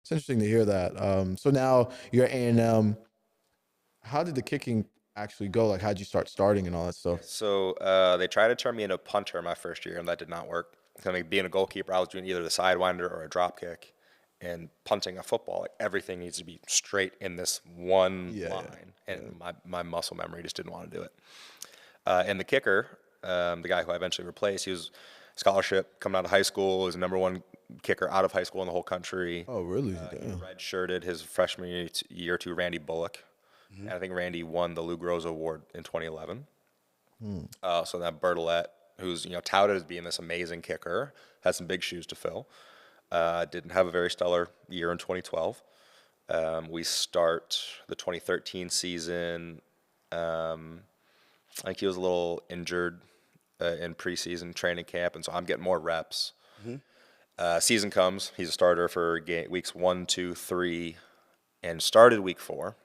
It's interesting to hear that. So now you're A&M. How did the kicking actually go? Like, how'd you start starting and all that Yeah, stuff? so they tried to turn me into a punter my first year, and that did not work. I mean, being a goalkeeper, I was doing either the sidewinder or a drop kick, and punting a football, like everything needs to be straight in this one Yeah, yeah, line, yeah. and my muscle memory just didn't want to do it. And the kicker, the guy who I eventually replaced, he was scholarship coming out of high school, was the number one kicker out of high school in the whole country. Oh, really? He Damn. redshirted his freshman year to Randy Bullock, Hmm. and I think Randy won the Lou Groza Award in 2011. Hmm. So that Bertolet, who's touted as being this amazing kicker, had some big shoes to fill. Didn't have a very stellar year in 2012. We start the 2013 season. I think he was a little injured in preseason training camp, and so I'm getting more reps. Hmm. Season comes, he's a starter for weeks 1, 2, 3, and started week 4.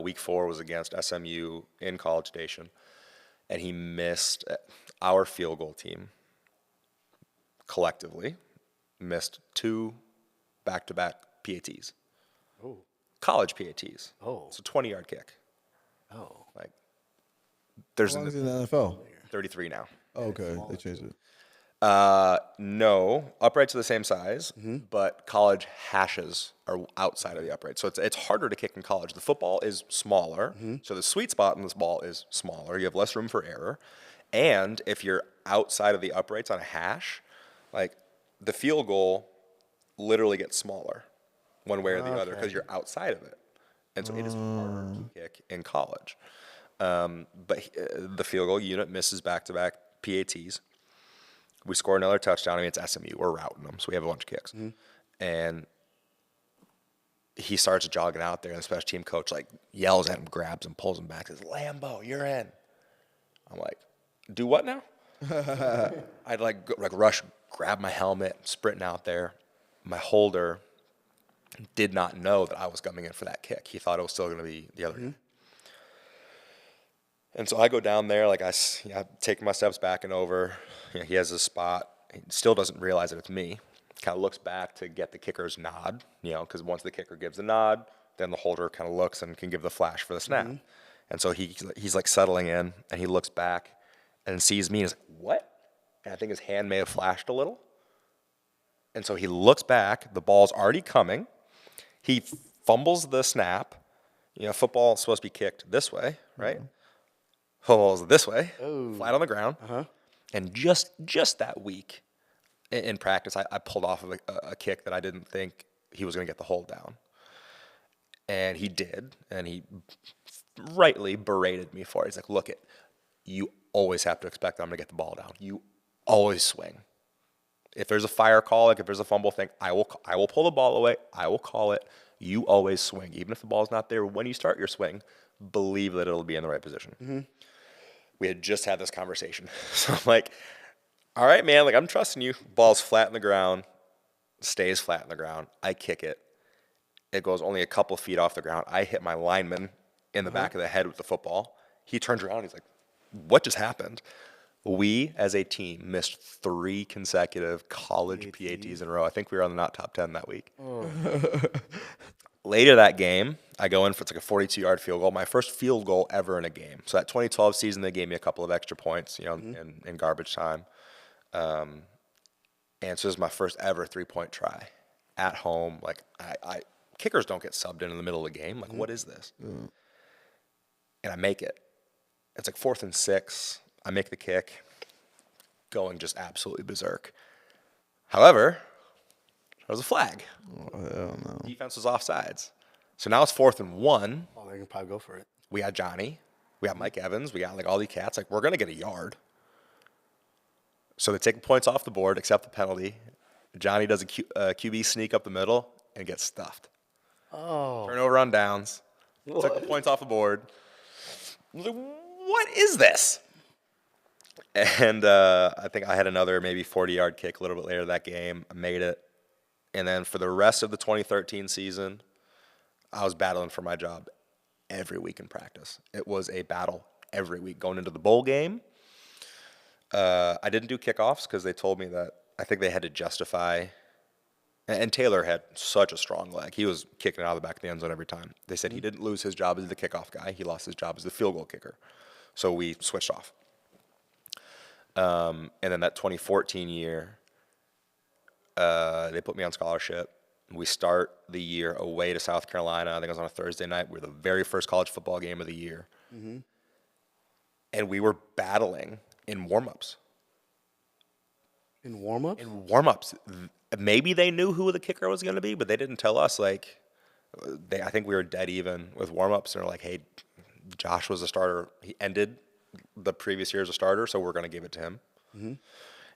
Week 4 was against SMU in College Station, and he missed our field goal team collectively, missed 2 back-to-back PATs, Oh. college PATs. Oh. It's a 20-yard kick. Oh. Like How there's long an is it in the NFL? 33 now. Oh, Yeah, it's okay, they smaller changed too. it. No, uprights are the same size, Hmm. but college hashes are outside of the upright. So it's harder to kick in college. The football is smaller, Hmm. so the sweet spot in this ball is smaller. You have less room for error. And if you're outside of the uprights on a hash, like the field goal literally gets smaller one way or the other Okay. because you're outside of it. And so it is harder to Um, kick in college. But the field goal unit misses back to back PATs. We score another touchdown. I mean, it's SMU. We're routing them, so we have a bunch of kicks. Hmm. And he starts jogging out there, and the special team coach like yells at him, grabs him, pulls him back, says, "Lambo, you're in." I'm like, "Do what now?" I'd like rush, grab my helmet, sprinting out there. My holder did not know that I was coming in for that kick. He thought it was still going to be the other guy. Hmm. And so I go down there, like take my steps back and over. He has his spot. He still doesn't realize that it's me. Kind of looks back to get the kicker's nod, because once the kicker gives the nod, then the holder kind of looks and can give the flash for the snap. Hmm. And so he's like settling in, and he looks back and sees me and is like, "What?" And I think his hand may have flashed a little. And so he looks back. The ball's already coming. He fumbles the snap. Football is supposed to be kicked this way, right? Football's this way, Oh. flat on the ground. Uh-huh. And just that week in practice, I pulled off of a kick that I didn't think he was going to get the hold down. And he did. And he rightly berated me for it. He's like, "Look, you always have to expect that I'm going to get the ball down. You always swing. If there's a fire call, like if there's a fumble thing, I will pull the ball away. I will call it. You always swing. Even if the ball's not there when you start your swing, believe that it'll be in the right position." Hmm. We had just had this conversation. So I'm like, "All right, man, like I'm trusting you." Ball's flat in the ground, stays flat in the ground. I kick it. It goes only a couple feet off the ground. I hit my lineman in the Uh-huh. back of the head with the football. He turns around. He's like, "What just happened?" We, as a team, missed 3 consecutive college PATs PATs. in a row. I think we were on the not top 10 that week. Oh. Later that game, I go in for it's like a 42-yard field goal, my first field goal ever in a game. So that 2012 season, they gave me a couple of extra points, Hmm. in garbage time. And so this is my first ever 3-point try at home. Like kickers don't get subbed in the middle of the game. Like, Hmm. what is this? And I make it. It's like 4th and 6. I make the kick, going just absolutely berserk. However, there was a flag. oh, hell no. Defense was offsides. So now it's 4th and 1. Oh, they can probably go for it. We got Johnny. We got Mike Evans. We got like all these cats. Like, we're going to get a yard. So they take the points off the board, accept the penalty. Johnny does a QB sneak up the middle and gets stuffed. Oh. Turnover on downs. Took the What? points off the board. I was like, "What is this?" And I think I had another maybe 40-yard kick a little bit later that game. I made it. And then for the rest of the 2013 season, I was battling for my job every week in practice. It was a battle every week. Going into the bowl game, I didn't do kickoffs because they told me that I think they had to justify And Taylor had such a strong leg. He was kicking it out of the back of the end zone every time. They said he didn't lose his job as the kickoff guy. He lost his job as the field goal kicker. So we switched off. And then that 2014 year, they put me on scholarship. We start the year away to South Carolina. I think it was on a Thursday night. We were the very first college football game of the year. And we were battling in warm-ups. In warm-ups? In warm-ups. Maybe they knew who the kicker was going to be, but they didn't tell us. Like, I think we were dead even with warm-ups. And they're like, hey, Josh was a starter. He ended the previous year as a starter, so we're going to give it to him.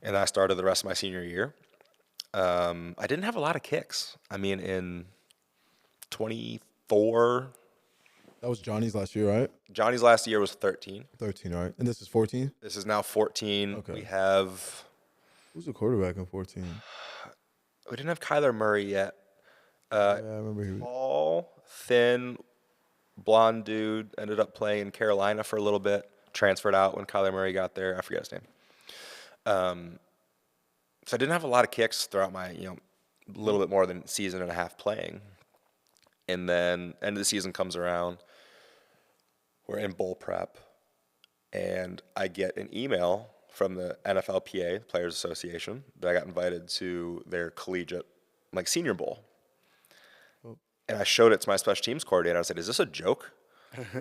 And I started the rest of my senior year. I didn't have a lot of kicks. I mean, in 24, That was Johnny's last year, right? Johnny's last year was 13. 13, right? And this is 14? This is now 14. Okay. We have, Who's the quarterback in 14? we didn't have Kyler Murray yet. Yeah, I remember he was. Tall, thin, blonde dude, ended up playing in Carolina for a little bit, transferred out when Kyler Murray got there. I forget his name. So I didn't have a lot of kicks throughout my, a little bit more than season and a half playing. And then end of the season comes around. We're in bowl prep, and I get an email from the NFLPA, Players Association, that I got invited to their collegiate, senior bowl. And I showed it to my special teams coordinator. I said, is this a joke?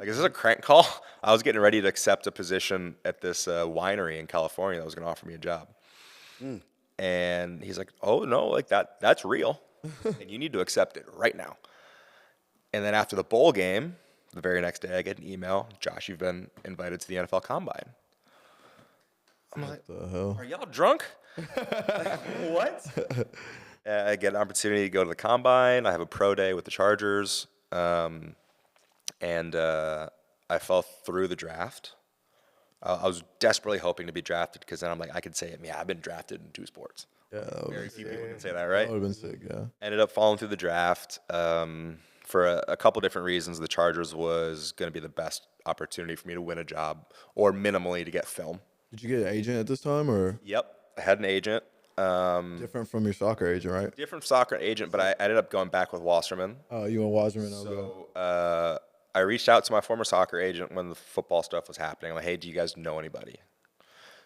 Is this a crank call? I was getting ready to accept a position at this winery in California that was going to offer me a job. And he's like, oh, no, that's real. And you need to accept it right now. And then after the bowl game, the very next day, I get an email, Josh, you've been invited to the NFL Combine. I'm like, What the hell? are y'all drunk? What? I get an opportunity to go to the Combine. I have a pro day with the Chargers. And I fell through the draft. I was desperately hoping to be drafted because then I'm like, I could say, I've been drafted in 2 sports. Yeah, Very few people can say that, right? that would have been sick, yeah. Ended up falling through the draft for a couple different reasons. The Chargers was going to be the best opportunity for me to win a job or minimally to get film. Did you get an agent at this time, or Yep. I had an agent. different from your soccer agent, right? Different soccer agent, but I ended up going back with Wasserman. Oh, you and Wasserman. So I reached out to my former soccer agent when the football stuff was happening. I'm like, hey, do you guys know anybody?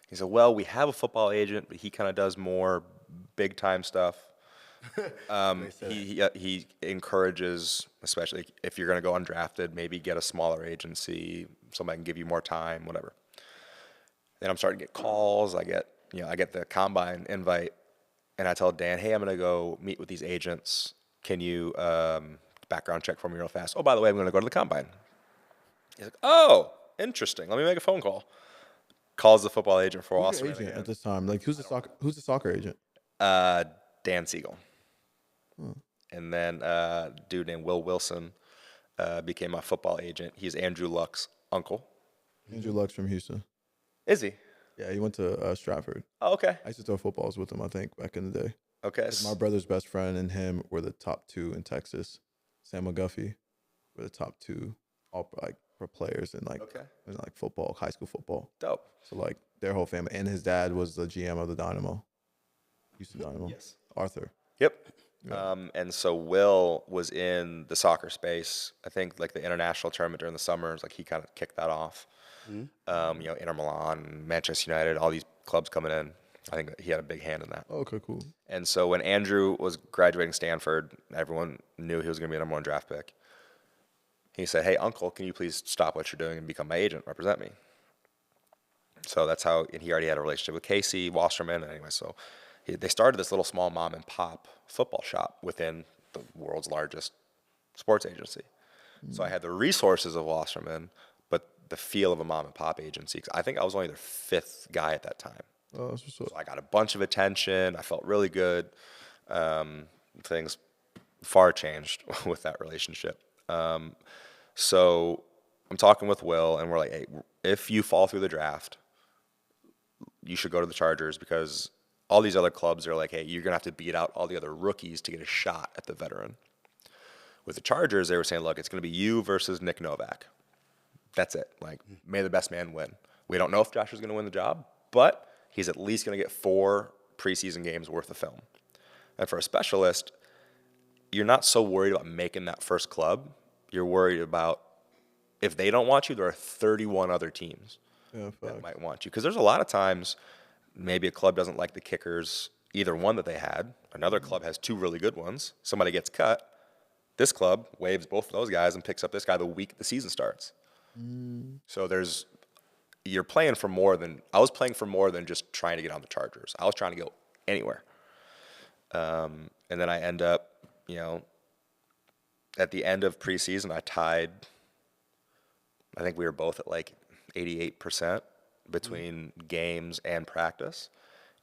He said, well, we have a football agent, but he kind of does more big-time stuff. He encourages, especially if you're going to go undrafted, maybe get a smaller agency, somebody can give you more time, whatever. Then I'm starting to get calls. I get the Combine invite, and I tell Dan, hey, I'm going to go meet with these agents. Can you background check for me real fast? Oh, by the way, I'm going to go to the Combine. He's like, oh, interesting. Let me make a phone call. Calls the football agent for Who's your Wasserman agent at this time? Who's the soccer agent? Dan Siegel. And then a dude named Will Wilson became my football agent. He's Andrew Luck's uncle. Andrew Luck's from Houston. Is he? Yeah, he went to Stratford. Oh, okay. I used to throw footballs with him, I think, back in the day. Okay. My brother's best friend and him were the top 2 in Texas. Sam McGuffey were the top 2 all for players in football, high school football. Dope. So their whole family, and his dad was the GM of the Dynamo, Houston Dynamo. Yes. Arthur. Yep. Yeah. And so Will was in the soccer space. I think the international tournament during the summers, he kind of kicked that off. Inter Milan, Manchester United, all these clubs coming in. I think he had a big hand in that. Oh, okay, cool. And so when Andrew was graduating Stanford, everyone knew he was going to be a number 1 draft pick. He said, hey, uncle, can you please stop what you're doing and become my agent, represent me? So that's how, and he already had a relationship with Casey Wasserman. Anyway, so they started this little small mom and pop football shop within the world's largest sports agency. So I had the resources of Wasserman, but the feel of a mom and pop agency. 'Cause I think I was only their 5th guy at that time. Oh, that's what's up. So I got a bunch of attention. I felt really good. Things far changed with that relationship. So I'm talking with Will, and we're like, hey, if you fall through the draft, you should go to the Chargers because all these other clubs are like, hey, you're going to have to beat out all the other rookies to get a shot at the veteran. With the Chargers, they were saying, look, it's going to be you versus Nick Novak. That's it. May the best man win. We don't know if Josh is going to win the job, but he's at least going to get 4 preseason games worth of film. And for a specialist, you're not so worried about making that first club. You're worried about if they don't want you, there are 31 other teams that might want you. Because there's a lot of times maybe a club doesn't like the kickers, either one that they had. Another club has 2 really good ones. Somebody gets cut. This club waives both of those guys and picks up this guy the week the season starts. So you're playing for more than, I was playing for more than just trying to get on the Chargers. I was trying to go anywhere. And then I end up, at the end of preseason, I think we were both at like 88% between games and practice.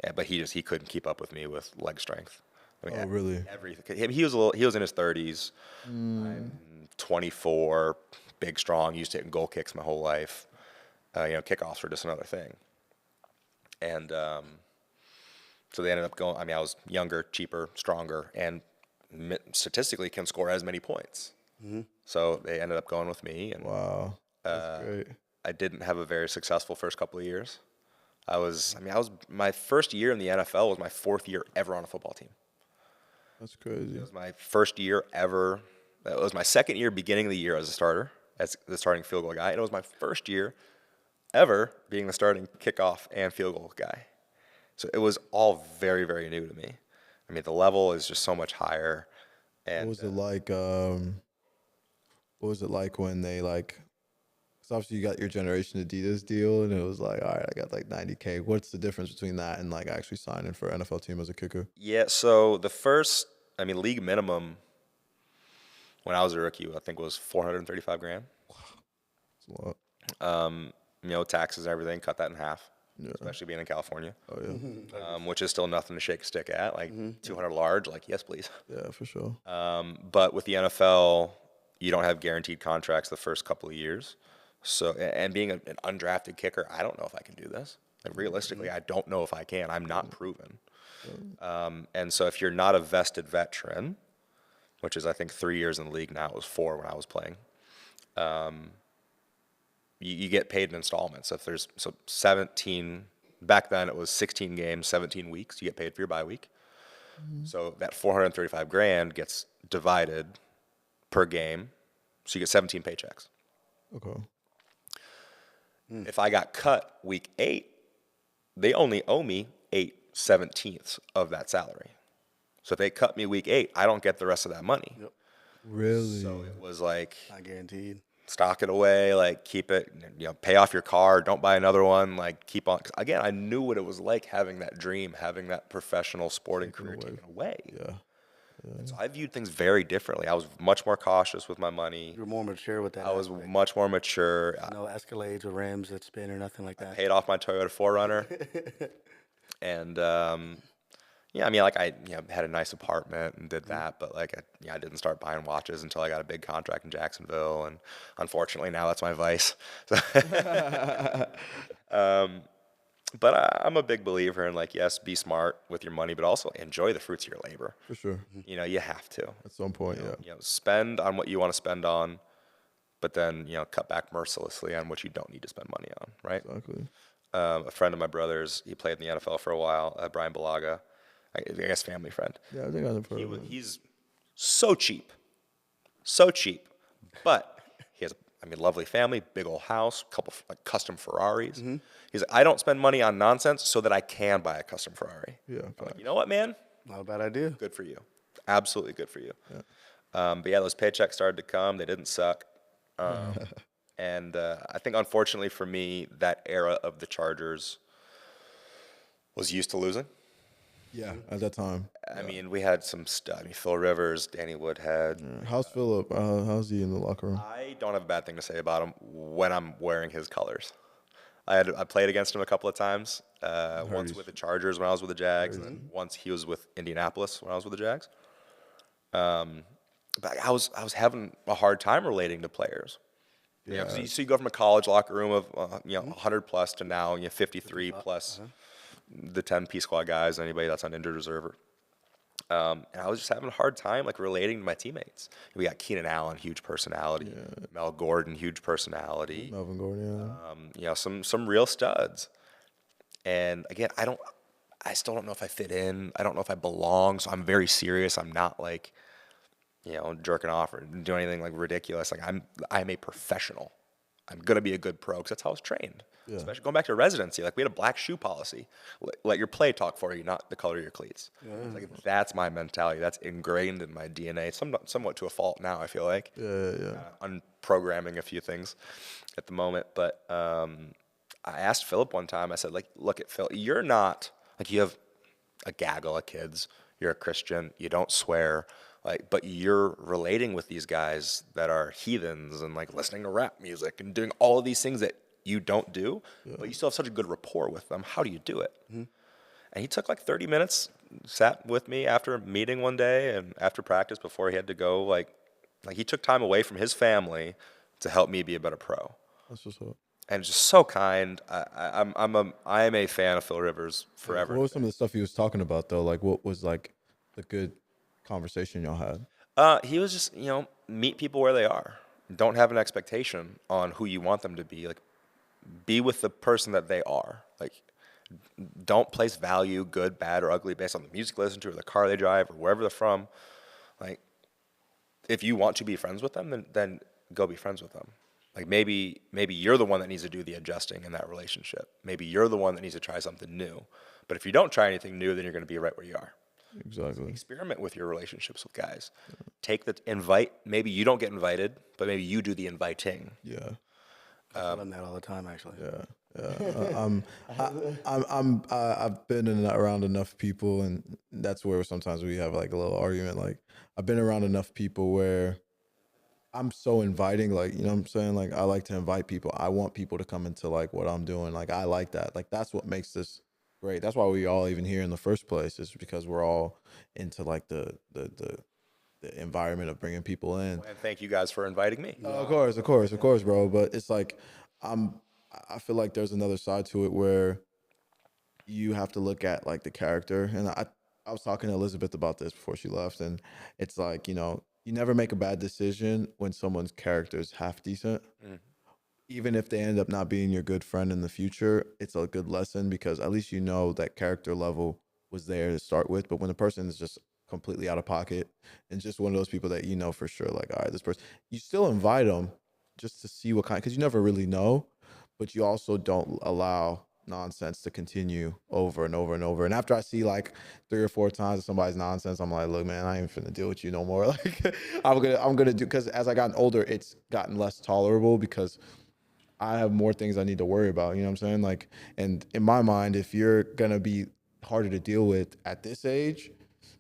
Yeah, but he couldn't keep up with me with leg strength. I mean, really? Everything. He was in his 30s. I'm 24, big, strong, used to hitting goal kicks my whole life. Kickoffs were just another thing. And so they ended up going, I was younger, cheaper, stronger, and statistically can score as many points. So they ended up going with me. And Wow, that's great. I didn't have a very successful first couple of years. My first year in the NFL was my 4th year ever on a football team. That's crazy. It was my first year ever. That was my second year beginning of the year as a starter, as the starting field goal guy. And it was my first year ever being the starting kickoff and field goal guy. So it was all very, very new to me. I mean, the level is just so much higher. And What was it like? What was it like when they like? Because obviously you got your Generation Adidas deal, and it was like, all right, I got like $90K. What's the difference between that and like actually signing for an NFL team as a kicker? Yeah, so the first, league minimum when I was a rookie, I think was $435,000. That's a lot. Taxes and everything, cut that in half. Yeah. Especially being in California. Oh yeah. Which is still nothing to shake a stick at. Like 200 large, like yes, please. Yeah, for sure. But with the NFL, you don't have guaranteed contracts the first couple of years. So, and being an undrafted kicker, I don't know if I can do this. Like realistically, I don't know if I can. I'm not proven. And so if you're not a vested veteran, which is I think 3 years in the league now, it was 4 when I was playing. You get paid in installments. If there's 17, back then it was 16 games, 17 weeks. You get paid for your bye week. So that $435,000 gets divided per game. So you get 17 paychecks. Okay. If I got cut week 8, they only owe me 8/17 of that salary. So if they cut me week 8, I don't get the rest of that money. Yep. Really? So it was like, Not guaranteed. stock it away, like keep it, pay off your car, don't buy another one, like keep on. 'Cause again, I knew what it was like having that dream, having that professional sporting career taken away. Yeah. And so I viewed things very differently. I was much more cautious with my money. You were more mature with that. I was aspect. much more mature. No Escalades or rims that spin or nothing like that. Paid off my Toyota 4Runner. And I had a nice apartment and did that, but I didn't start buying watches until I got a big contract in Jacksonville, and unfortunately now that's my vice. So but I'm a big believer in yes, be smart with your money, but also enjoy the fruits of your labor. For sure. You have to. At some point, yeah. Spend on what you want to spend on, but then cut back mercilessly on what you don't need to spend money on. Right. Exactly. A friend of my brother's, he played in the NFL for a while. Brian Balaga. I guess family friend. Yeah, I think I've heard of him. He's so cheap, but he has lovely family, big old house, couple custom Ferraris. He's like, I don't spend money on nonsense so that I can buy a custom Ferrari. Yeah. I'm like, you know what, man? Not a bad idea. Good for you. Absolutely good for you. Yeah. But those paychecks started to come. They didn't suck. And I think unfortunately for me, that era of the Chargers was used to losing. Yeah, at that time. We had some stuff. Phil Rivers, Danny Woodhead. Yeah. How's Phillip? How's he in the locker room? I don't have a bad thing to say about him when I'm wearing his colors. I played against him a couple of times. Once with the Chargers when I was with the Jags, and then once he was with Indianapolis when I was with the Jags. But I was having a hard time relating to players. Yeah. So you go from a college locker room of 100 plus to now 53 plus. The 10 P squad guys, anybody that's on injured reserve. And I was just having a hard time relating to my teammates. We got Keenan Allen, huge personality. Yeah. Mel Gordon, huge personality. Melvin Gordon, yeah. Some real studs. And again, I still don't know if I fit in. I don't know if I belong. So I'm very serious. I'm not like, jerking off or doing anything like ridiculous. Like I'm a professional. I'm gonna be a good pro because that's how I was trained. Yeah. Especially going back to residency, like we had a black shoe policy. Let your play talk for you, not the color of your cleats. Like that's my mentality. That's ingrained in my DNA, somewhat to a fault now. I feel like Yeah. unprogramming a few things at the moment. But I asked Philip one time. I said, like, look at Phil. You're not like you have a gaggle of kids. You're a Christian. You don't swear. Like, but you're relating with these guys that are heathens and like listening to rap music and doing all of these things that you don't do, but you still have such a good rapport with them. How do you do it? And he took like 30 minutes, sat with me after a meeting one day and after practice before he had to go. Like he took time away from his family to help me be a better pro. That's what's up. And just so kind. I am a fan of Phil Rivers forever. What was some of the stuff he was talking about though? Like, what was like the good conversation y'all had? He was just, meet people where they are. Don't have an expectation on who you want them to be. Like, be with the person that they are. Like, don't place value, good, bad, or ugly, based on the music they listen to or the car they drive or wherever they're from. Like, if you want to be friends with them, then go be friends with them. Like maybe you're the one that needs to do the adjusting in that relationship. Maybe you're the one that needs to try something new. But if you don't try anything new, then you're going to be right where you are. Exactly. Experiment with your relationships with guys. Take the invite. Maybe you don't get invited, but maybe you do the inviting. Yeah. I tell them that all the time, actually. Yeah. I've been around enough people, and that's where sometimes we have like a little argument. Like, I've been around enough people where I'm so inviting, like, you know what I'm saying? Like, I like to invite people. I want people to come into like what I'm doing. Like, I like that. Like, that's what makes this great. That's why we all even here in the first place, is because we're all into like the environment of bringing people in. And thank you guys for inviting me. Of course, bro. But it's like, I feel like there's another side to it where you have to look at like the character. And I was talking to Elizabeth about this before she left, and it's like, you never make a bad decision when someone's character is half decent. Even if they end up not being your good friend in the future, it's a good lesson because at least you know that character level was there to start with. But when the person is just completely out of pocket and just one of those people that you know for sure, like, all right, this person, you still invite them just to see what kind, because you never really know, but you also don't allow nonsense to continue over and over and over. And after I see like 3 or 4 times of somebody's nonsense, I'm like, look, man, I ain't finna deal with you no more. Like, I'm gonna do, because as I gotten older, it's gotten less tolerable because I have more things I need to worry about. You know what I'm saying? Like, and in my mind, if you're gonna be harder to deal with at this age,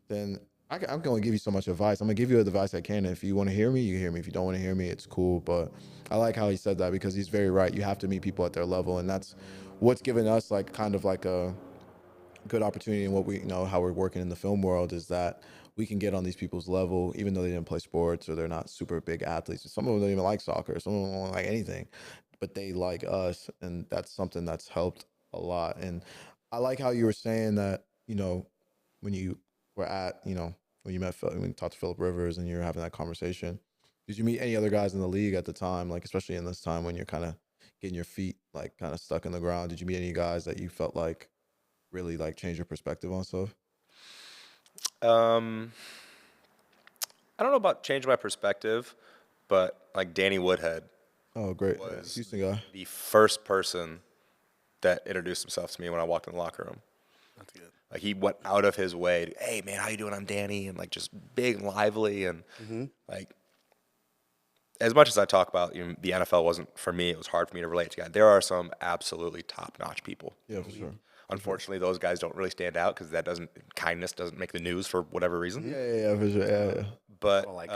then I'm gonna give you so much advice. I'm gonna give you the advice I can. And if you want to hear me, you hear me. If you don't want to hear me, it's cool. But I like how he said that because he's very right. You have to meet people at their level, and that's what's given us like kind of like a good opportunity in what we, how we're working in the film world, is that we can get on these people's level, even though they didn't play sports or they're not super big athletes. Some of them don't even like soccer. Some of them don't like anything, but they like us. And that's something that's helped a lot. And I like how you were saying that, when you were at, when you met Phil, when you talked to Philip Rivers and you're having that conversation, did you meet any other guys in the league at the time? Like, especially in this time when you're kind of getting your feet like kind of stuck in the ground, did you meet any guys that you felt like really like change your perspective on stuff? I don't know about changing my perspective, but like Danny Woodhead Oh, great. was Houston guy. the first person that introduced himself to me when I walked in the locker room. That's good. Like he went out of his way to, hey man, how you doing? I'm Danny, and like just big and lively, and like as much as I talk about the NFL wasn't for me, it was hard for me to relate to guys. There are some absolutely top-notch people. Yeah, for sure. Unfortunately, those guys don't really stand out because kindness doesn't make the news for whatever reason. Yeah, for sure. Yeah. But I like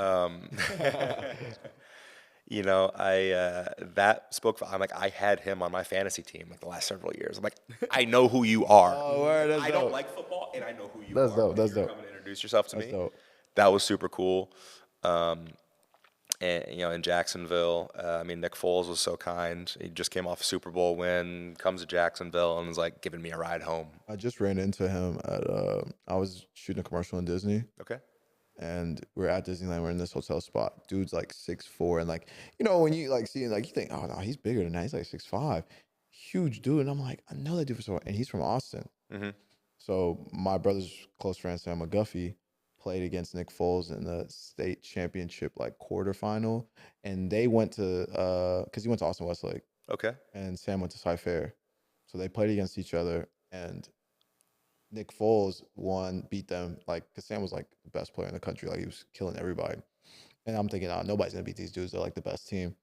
that spoke for. I'm like, I had him on my fantasy team like the last several years. I'm like, I know who you are. Oh, word, that's I dope. don't like football, and I know who you That's are. dope, that's You're dope. coming to introduce yourself to That's me. dope. That was super cool. And in Jacksonville, Nick Foles was so kind. He just came off a Super Bowl win, comes to Jacksonville, and was like giving me a ride home. I just ran into him at I was shooting a commercial in Disney. Okay. And we're at Disneyland. We're in this hotel spot. Dude's like 6'4", and like, when you like see him, like you think, oh no, he's bigger than that. He's like 6'5", huge dude. And I'm like, I know that dude for so. And he's from Austin. So my brother's close friend Sam McGuffey played against Nick Foles in the state championship like quarterfinal, and they went to because he went to Austin Westlake Okay. and Sam went to Cy Fair, so they played against each other, and Nick Foles beat them like because Sam was like the best player in the country, like he was killing everybody, and I'm thinking, oh, nobody's gonna beat these dudes. They're like the best team.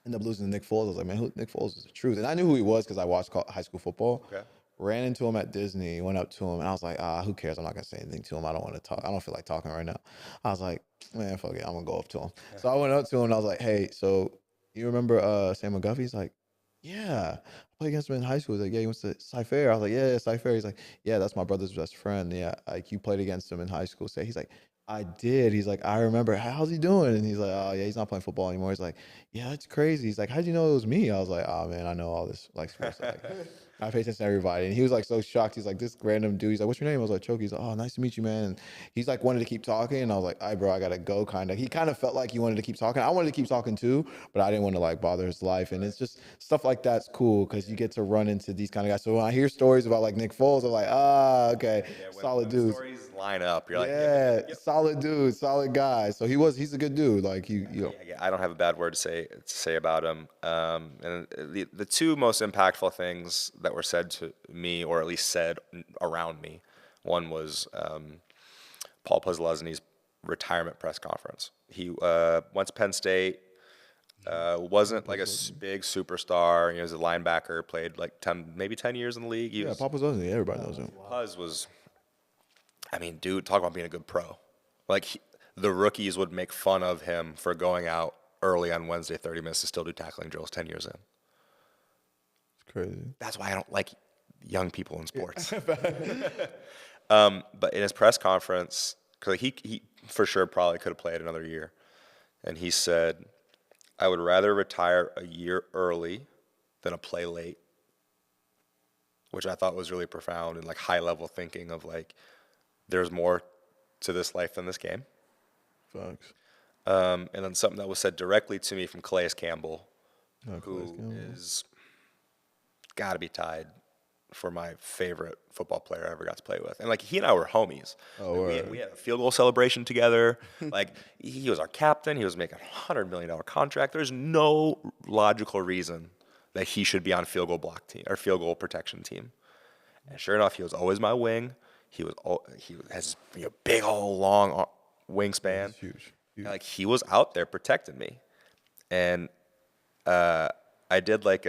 End up losing to Nick Foles. I was like, man, Nick Foles is the truth, and I knew who he was because I watched high school football. Okay. Ran into him at Disney, went up to him, and I was like, who cares? I'm not gonna say anything to him. I don't want to talk. I don't feel like talking right now. I was like, man, fuck it. I'm gonna go up to him. Yeah. So I went up to him and I was like, hey, so you remember Sam McGuffey? He's like, yeah. I played against him in high school. He's like, yeah, he went to Cy Fair. I was like, yeah, Cy Fair. He's like, yeah, that's my brother's best friend. Yeah, like you played against him in high school. So he's like, I did. He's like, I remember. How's he doing? And he's like, oh yeah, he's not playing football anymore. He's like, yeah, that's crazy. He's like, how'd you know it was me? I was like, oh man, I know all this like sports. Like, I pay attention to everybody. And he was like so shocked. He's like, this random dude. He's like, what's your name? I was like, Choke. He's like, oh, nice to meet you, man. And he's like, wanted to keep talking. And I was like, all right, bro, I gotta go. Kind of. He kind of felt like he wanted to keep talking. I wanted to keep talking too, but I didn't want to like bother his life. And it's just stuff like that's cool because you get to run into these kind of guys. So when I hear stories about like Nick Foles, I'm like, okay, solid dude. Stories line up. You're yeah, like, yep. Solid dude, solid guy. So he's a good dude. Like you know. Yeah, I don't have a bad word to say about him. And the two most impactful things that were said to me, or at least said around me, one was Paul Posluszny's retirement press conference. He went to Penn State. Wasn't like a big superstar. He was a linebacker. Played like 10 years in the league. Paul Posluszny. Everybody knows him. Puz was. I mean, dude, talk about being a good pro. Like, the rookies would make fun of him for going out early on Wednesday, 30 minutes to still do tackling drills 10 years in. It's crazy. That's why I don't like young people in sports. But in his press conference, because he for sure probably could have played another year, and he said, I would rather retire a year early than a play late, which I thought was really profound and like high-level thinking of like, there's more to this life than this game. Facts. And then something that was said directly to me from Calais Campbell, who is got to be tied for my favorite football player I ever got to play with. And like he and I were homies. Oh, we had a field goal celebration together. Like he was our captain. He was making a $100 million contract. There's no logical reason that he should be on field goal block team or field goal protection team. And sure enough, he was always my wing. He has big old long wingspan. Huge. Like he was out there protecting me, and I did like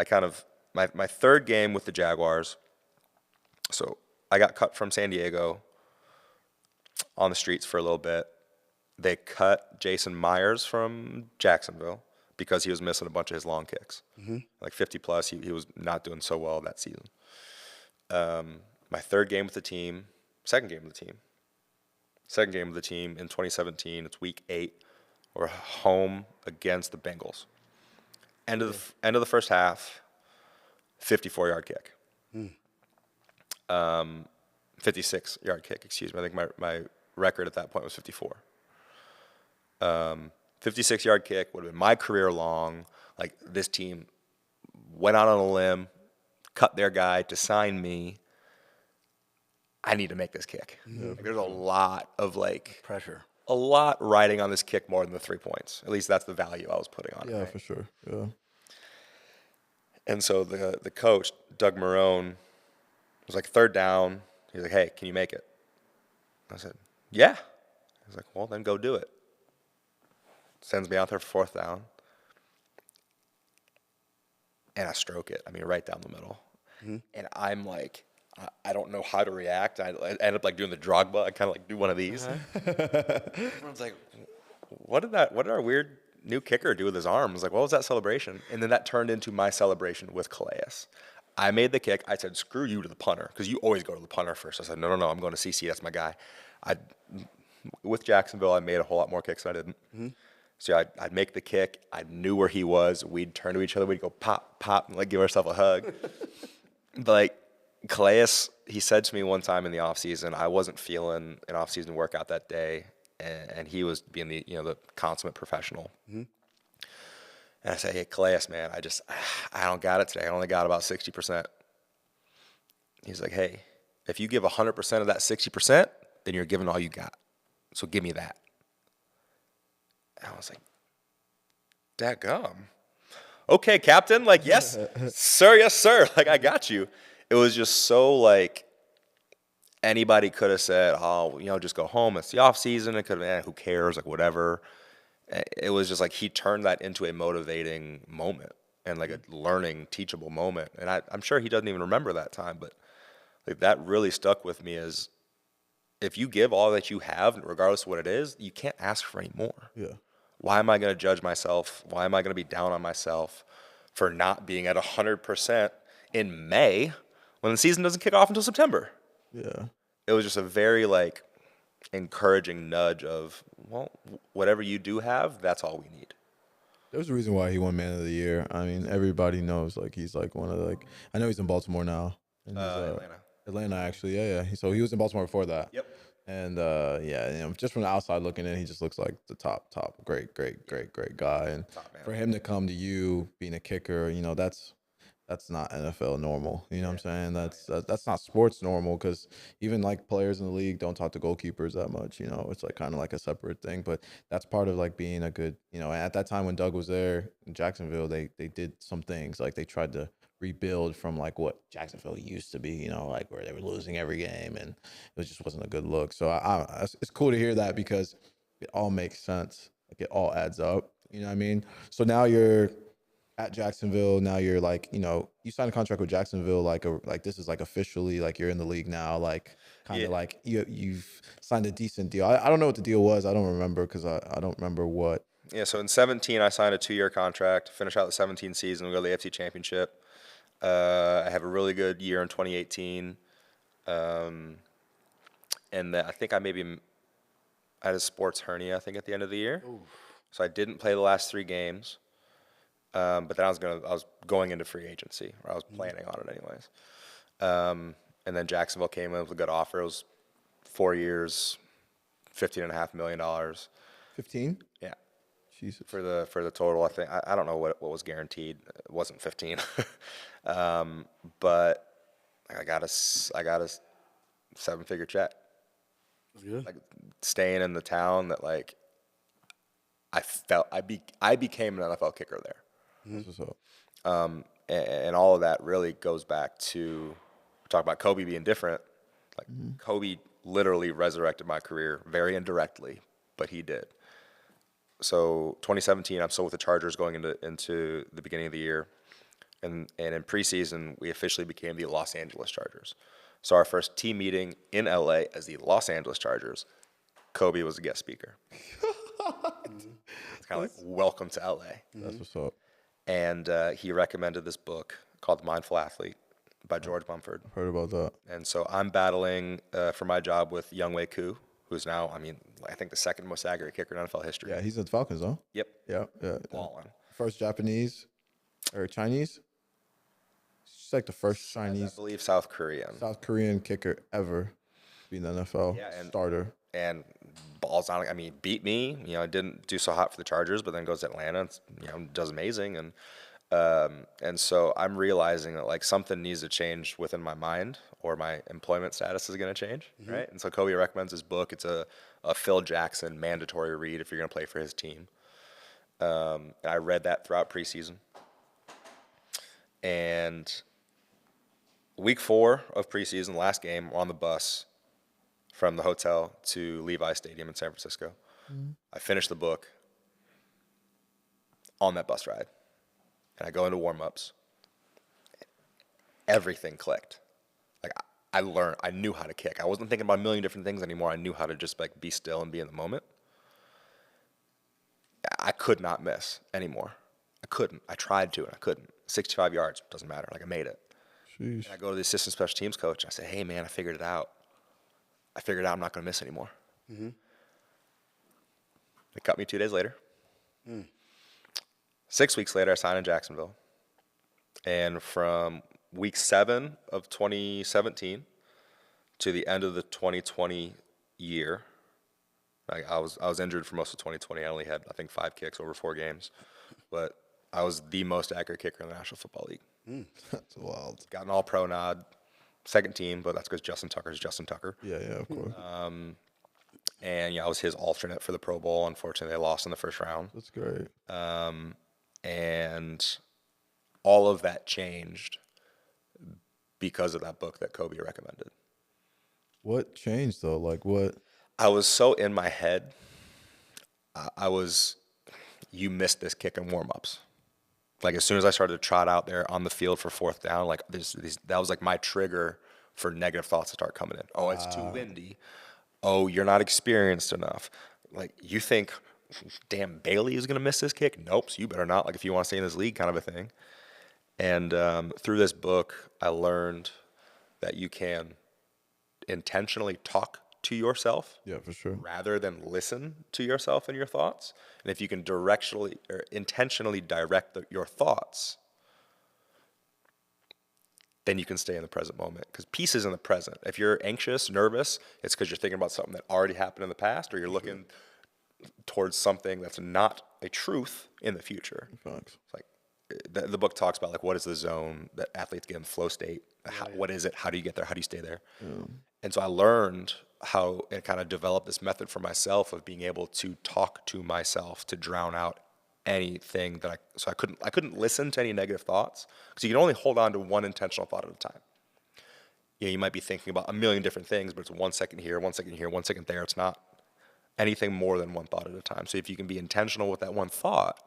my third game with the Jaguars. So I got cut from San Diego on the streets for a little bit. They cut Jason Myers from Jacksonville because he was missing a bunch of his long kicks, like 50 plus. He was not doing so well that season. My third game with the team, second game with the team in 2017. It's week 8. We're home against the Bengals. End of the first half, 54-yard kick. 56-yard kick, excuse me. I think my record at that point was 54. 56-yard kick would have been my career long. Like this team went out on a limb, cut their guy to sign me. I need to make this kick. Like, there's a lot of like pressure. A lot riding on this kick more than the 3 points. At least that's the value I was putting on it. Yeah, right? for sure. Yeah. And so the coach, Doug Marone, was like, third down. He's like, hey, can you make it? I said, yeah. He's like, well, then go do it. Sends me out there for fourth down. And I stroke it. I mean, right down the middle. And I'm like, I don't know how to react. I end up like doing the Drogba. I kind of like do one of these. Everyone's like, what did our weird new kicker do with his arms? Like, what was that celebration? And then that turned into my celebration with Calais. I made the kick. I said, screw you to the punter, because you always go to the punter first. I said, no, I'm going to CC. That's my guy. With Jacksonville, I made a whole lot more kicks than I didn't. So I'd make the kick. I knew where he was. We'd turn to each other. We'd go pop, pop, and like give ourselves a hug. But like, Calais, he said to me one time in the offseason, I wasn't feeling an offseason workout that day, and he was being the consummate professional. And I said, hey, Calais, man, I don't got it today. I only got about 60%. He's like, hey, If you give 100% of that 60%, then you're giving all you got. So give me that. And I was like, dadgum. Okay, Captain. Like, yes, sir. Yes, sir. Like, I got you. It was just so like anybody could have said, oh, just go home. It's the off season. It could have, who cares? Like, whatever. It was just like he turned that into a motivating moment and like a learning, teachable moment. And I'm sure he doesn't even remember that time, but like that really stuck with me as if you give all that you have, regardless of what it is, you can't ask for any more. Yeah. Why am I going to judge myself? Why am I going to be down on myself for not being at 100% in May when the season doesn't kick off until September? Yeah. It was just a very like encouraging nudge of, well, whatever you do have, that's all we need. There's a reason why he won Man of the Year. I mean, everybody knows like he's like one of the, like, I know he's in Baltimore now. And he's, Atlanta. Atlanta actually, yeah. So he was in Baltimore before that. Yep. And just from the outside looking in, he just looks like the top great guy. And for him to come to you being a kicker, that's not NFL normal. You know what I'm saying? That's not sports normal, because even like players in the league don't talk to goalkeepers that much. It's like kind of like a separate thing. But that's part of like being a good. At that time when Doug was there in Jacksonville, they did some things like they tried to rebuild from like what Jacksonville used to be. Like where they were losing every game and it just wasn't a good look. So it's cool to hear that, because it all makes sense. Like it all adds up. You know what I mean? So now you're at Jacksonville. Now you're like, you signed a contract with Jacksonville, like this is like officially like you're in the league now, like kind of like you've signed a decent deal. I don't know what the deal was. I don't remember, because I don't remember what. Yeah, so in 17, I signed a 2-year contract, finish out the 17 season, we go to the AFC Championship. I have a really good year in 2018. And then I think I had a sports hernia, I think, at the end of the year. Oof. So I didn't play the last 3 games. But then I was going into free agency, or I was planning on it anyways. And then Jacksonville came in with a good offer. It was 4 years, $15.5 million. 15? Yeah. Jesus. For the total, I think I don't know what was guaranteed. It wasn't 15. But I got a 7-figure check. That's good. Like staying in the town that like I became an NFL kicker there. That's what's up. And all of that really goes back to talk about Kobe being different. Like Kobe literally resurrected my career very indirectly, but he did. So 2017, I'm still with the Chargers going into the beginning of the year, and in preseason we officially became the Los Angeles Chargers. So our first team meeting in LA as the Los Angeles Chargers, Kobe was a guest speaker. It's kind of like welcome to LA. That's what's up. And he recommended this book called The Mindful Athlete by George Mumford. Heard about that. And so I'm battling for my job with Younghoe Koo, who's now, I think the second most accurate kicker in NFL history. Yeah, he's at the Falcons, though. Yep. Yeah. Balling. First Japanese or Chinese? She's like the first I Chinese, believe South Korean kicker ever to be in the NFL starter. And balls on. Beat me. Didn't do so hot for the Chargers, but then goes to Atlanta. And, does amazing. And so I'm realizing that like something needs to change within my mind, or my employment status is going to change, right? And so Kobe recommends his book. It's a Phil Jackson mandatory read if you're going to play for his team. And I read that throughout preseason. And week 4 of preseason, last game, we're on the bus from the hotel to Levi Stadium in San Francisco. I finished the book on that bus ride, and I go into warm-ups. Everything clicked. Like I knew how to kick. I wasn't thinking about a million different things anymore. I knew how to just like be still and be in the moment. I could not miss anymore. I couldn't. I tried to, and I couldn't. 65 yards, doesn't matter. Like I made it. Sheesh. And I go to the assistant special teams coach, and I say, hey, man, I figured it out. I'm not going to miss anymore. They cut me 2 days later. 6 weeks later, I signed in Jacksonville. And from week 7 of 2017 to the end of the 2020 year, I was injured for most of 2020. I only had, I think, 5 kicks over 4 games. But I was the most accurate kicker in the National Football League. That's wild. Got an all-pro nod, second team, but that's because Justin Tucker's Justin Tucker. Yeah, yeah, of course. And I was his alternate for the Pro Bowl. Unfortunately, they lost in the first round. That's great. And all of that changed because of that book that Kobe recommended. What changed though? Like what? I was so in my head. I was, you missed this kick in warm-ups. Like as soon as I started to trot out there on the field for fourth down, like that was like my trigger for negative thoughts to start coming in. Oh, it's too windy. Oh, you're not experienced enough. Like you think, damn, Bailey is gonna miss this kick? Nope. So you better not. Like if you want to stay in this league, kind of a thing. And through this book, I learned that you can intentionally talk to yourself Yeah, for sure. rather than listen to yourself and your thoughts. And if you can directionally or intentionally direct your thoughts, then you can stay in the present moment. Because peace is in the present. If you're anxious, nervous, it's because you're thinking about something that already happened in the past, or you're looking towards something that's not a truth in the future. Facts. It's like the book talks about like what is the zone that athletes get in flow state. What is it? How do you get there? How do you stay there? And so I learned how and kind of developed this method for myself of being able to talk to myself to drown out anything that I couldn't listen to any negative thoughts because you can only hold on to one intentional thought at a time. Yeah, you might be thinking about a million different things, but it's 1 second here, 1 second here, 1 second there. It's not anything more than one thought at a time. So if you can be intentional with that one thought,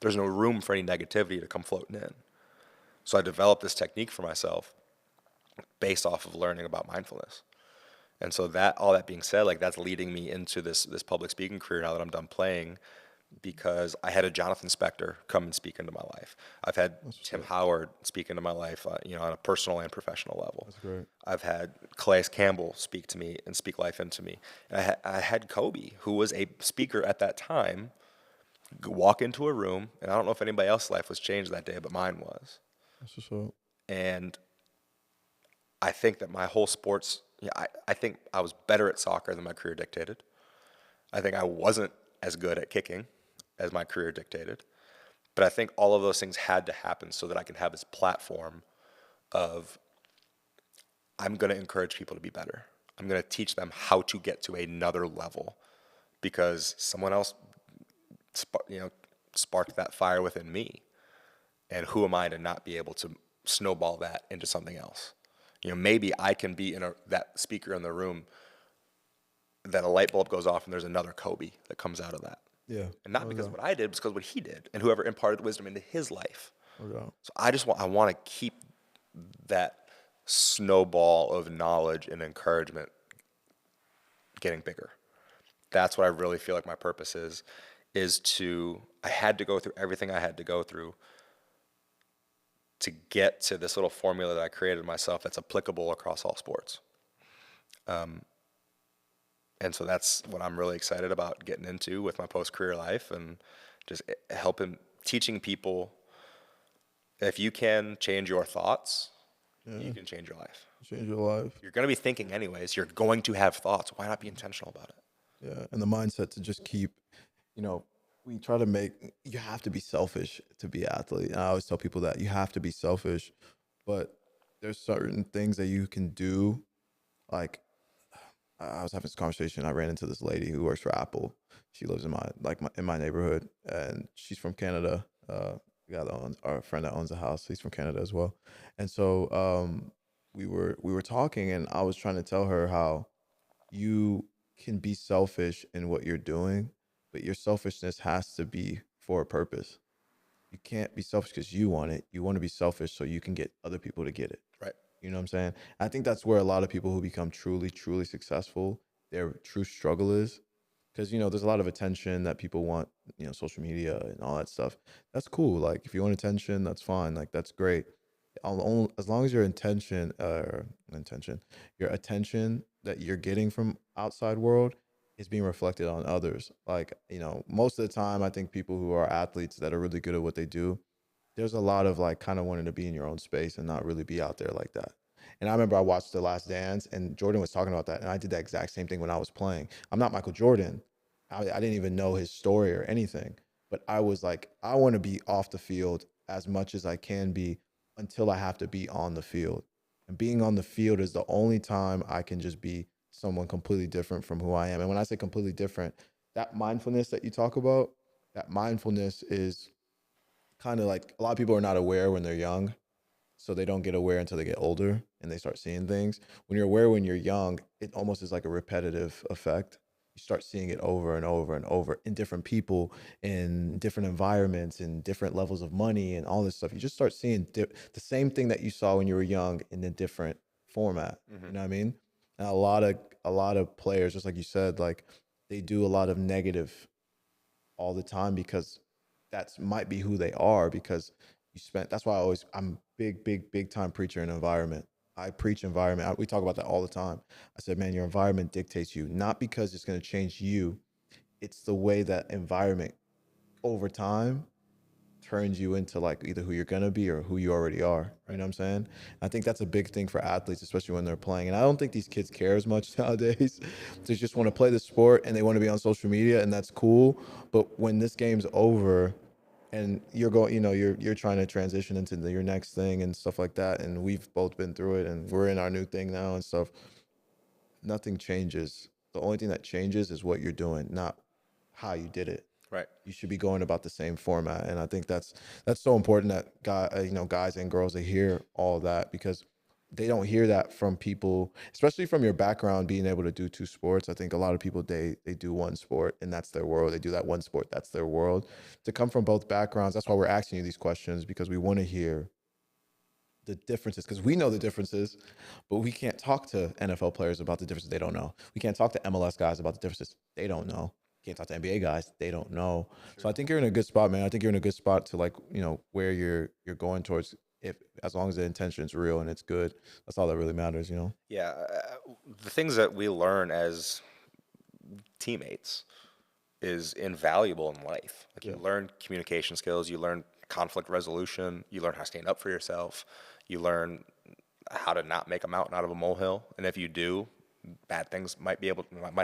there's no room for any negativity to come floating in. So I developed this technique for myself based off of learning about mindfulness. And so that, all that being said, like that's leading me into this public speaking career now that I'm done playing, because I had a Jonathan Spector come and speak into my life. I've had Tim Howard speak into my life, on a personal and professional level. That's great. I've had Calais Campbell speak to me and speak life into me. And I had Kobe, who was a speaker at that time, walk into a room, and I don't know if anybody else's life was changed that day, but mine was. That's what's up. And I think that my whole sports, I think I was better at soccer than my career dictated. I think I wasn't as good at kicking as my career dictated. But I think all of those things had to happen so that I can have this platform of I'm going to encourage people to be better. I'm going to teach them how to get to another level because someone else, sparked that fire within me. And who am I to not be able to snowball that into something else? Maybe I can be that speaker in the room that a light bulb goes off and there's another Kobe that comes out of that. Yeah. And not because of what I did, but because of what he did and whoever imparted wisdom into his life. Okay. So I want to keep that snowball of knowledge and encouragement getting bigger. That's what I really feel like my purpose is I had to go through everything I had to go through to get to this little formula that I created myself that's applicable across all sports. And so that's what I'm really excited about getting into with my post-career life and just teaching people if you can change your thoughts, you can change your life. Change your life. You're going to be thinking anyways. You're going to have thoughts. Why not be intentional about it? Yeah. And the mindset to just keep, we try to you have to be selfish to be an athlete. And I always tell people that you have to be selfish, but there's certain things that you can do. Like I was having this conversation. I ran into this lady who works for Apple. She lives in my neighborhood, and she's from Canada. Our friend that owns a house. He's from Canada as well. And so we were talking, and I was trying to tell her how you can be selfish in what you're doing, but your selfishness has to be for a purpose. You can't be selfish because you want it. You want to be selfish so you can get other people to get it. Right. You know what I'm saying? I think that's where a lot of people who become truly, truly successful, their true struggle is. Because, there's a lot of attention that people want, social media and all that stuff. That's cool. Like, if you want attention, that's fine. Like, that's great. As long as your attention that you're getting from outside world is being reflected on others. Like, most of the time, I think people who are athletes that are really good at what they do, there's a lot of like kind of wanting to be in your own space and not really be out there like that. And I remember I watched The Last Dance and Jordan was talking about that. And I did that exact same thing when I was playing. I'm not Michael Jordan. I didn't even know his story or anything. But I was like, I want to be off the field as much as I can be until I have to be on the field. And being on the field is the only time I can just be someone completely different from who I am. And when I say completely different, that mindfulness that you talk about, that mindfulness is kind of like a lot of people are not aware when they're young. So they don't get aware until they get older and they start seeing things. When you're aware when you're young, it almost is like a repetitive effect. You start seeing it over and over and over in different people, in different environments, in different levels of money, and all this stuff. You just start seeing the same thing that you saw when you were young in a different format. You know what I mean? And a lot of players, just like you said, like they do a lot of negative all the time because that's might be who they are because you spent that's why I'm big time preacher in environment. I preach environment. We talk about that all the time. I said, man, your environment dictates you, not because it's going to change you. It's the way that environment over time turns you into like either who you're going to be or who you already are. You know what I'm saying? I think that's a big thing for athletes, especially when they're playing. And I don't think these kids care as much nowadays. They just want to play the sport and they want to be on social media, and that's cool. But when this game's over and you're going, you're trying to transition into your next thing and stuff like that. And we've both been through it and we're in our new thing now and stuff. Nothing changes. The only thing that changes is what you're doing, not how you did it. Right. You should be going about the same format, and I think that's so important that guys and girls, they hear all of that because they don't hear that from people, especially from your background, being able to do two sports. I think a lot of people they do one sport and that's their world. They do that one sport, that's their world. To come from both backgrounds, that's why we're asking you these questions, because we want to hear the differences, because we know the differences, but we can't talk to NFL players about the differences they don't know. We can't talk to MLS guys about the differences they don't know. Can't talk to NBA guys, they don't know. So I think you're in a good spot, man. I think you're in a good spot to, like, where you're going towards, if as long as the intention is real and it's good. That's all that really matters. Yeah. The things that we learn as teammates is invaluable in life. Like you learn communication skills, you learn conflict resolution, you learn how to stand up for yourself, you learn how to not make a mountain out of a molehill, and if you do, bad things might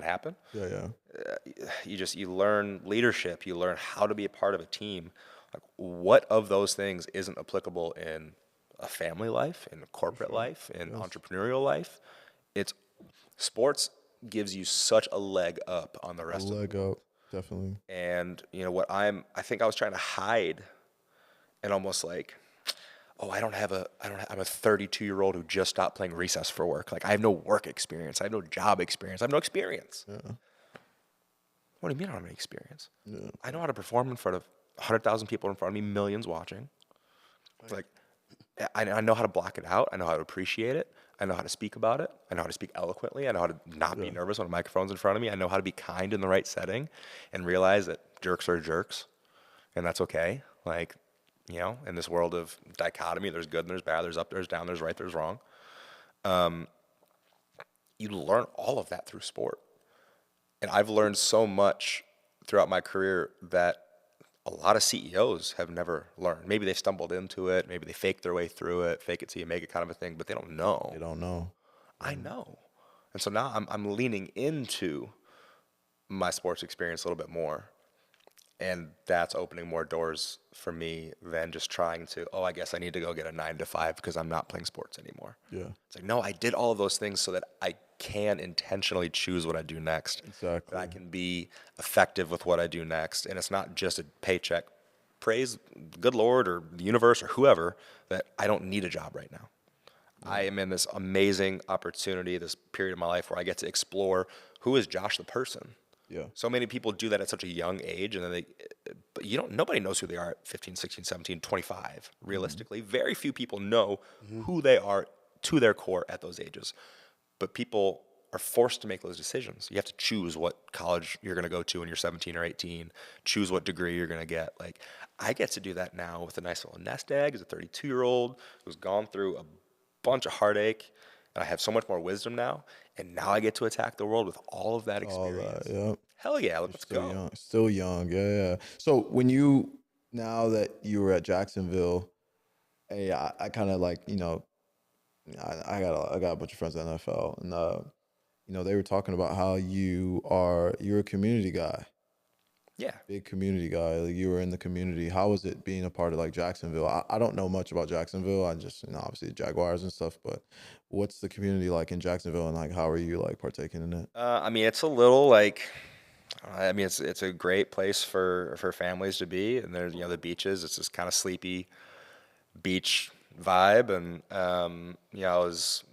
happen. Yeah. You learn leadership, you learn how to be a part of a team. Like, what of those things isn't applicable in a family life, in corporate life, in entrepreneurial life? It's sports gives you such a leg up on the rest of Leg up, definitely. and I think I was trying to hide and almost like, oh, I'm a 32-year-old who just stopped playing recess for work. Like, I have no work experience. I have no job experience. I have no experience. Yeah. What do you mean I don't have any experience? Yeah. I know how to perform in front of 100,000 people in front of me, millions watching. Like, I know how to block it out. I know how to appreciate it. I know how to speak about it. I know how to speak eloquently. I know how to not be nervous when a microphone's in front of me. I know how to be kind in the right setting and realize that jerks are jerks, and that's okay. Like, in this world of dichotomy, there's good and there's bad, there's up, there's down, there's right, there's wrong. You learn all of that through sport. And I've learned so much throughout my career that a lot of CEOs have never learned. Maybe they stumbled into it. Maybe they faked their way through it, fake it till you make it kind of a thing, but they don't know. They don't know. I know. And so now I'm leaning into my sports experience a little bit more. And that's opening more doors for me than just trying to, I guess I need to go get a 9 to 5 because I'm not playing sports anymore. Yeah. It's like, no, I did all of those things so that I can intentionally choose what I do next. Exactly. That I can be effective with what I do next. And it's not just a paycheck. Praise the good Lord or the universe or whoever that I don't need a job right now. Yeah. I am in this amazing opportunity, this period of my life where I get to explore who is Josh the person. Yeah. So many people do that at such a young age, and then nobody knows who they are at 15, 16, 17, 25, realistically. Mm-hmm. Very few people know who they are to their core at those ages. But people are forced to make those decisions. You have to choose what college you're going to go to when you're 17 or 18, choose what degree you're going to get. Like, I get to do that now with a nice little nest egg as a 32-year-old who's gone through a bunch of heartache, and I have so much more wisdom now. And now I get to attack the world with all of that experience. All that, yeah. Hell yeah, let's go. Young, still young, yeah. So now that you were at Jacksonville, hey, I kind of like, I got a bunch of friends in the NFL, and they were talking about how you're a community guy. Yeah. big community guy. Like, you were in the community. How was it being a part of like Jacksonville? I don't know much about Jacksonville. I just, obviously Jaguars and stuff, but what's the community like in Jacksonville, and like how are you like partaking in it? I mean, it's a little like, I mean, it's a great place for families to be, and there's the beaches. It's this kind of sleepy beach vibe, and I was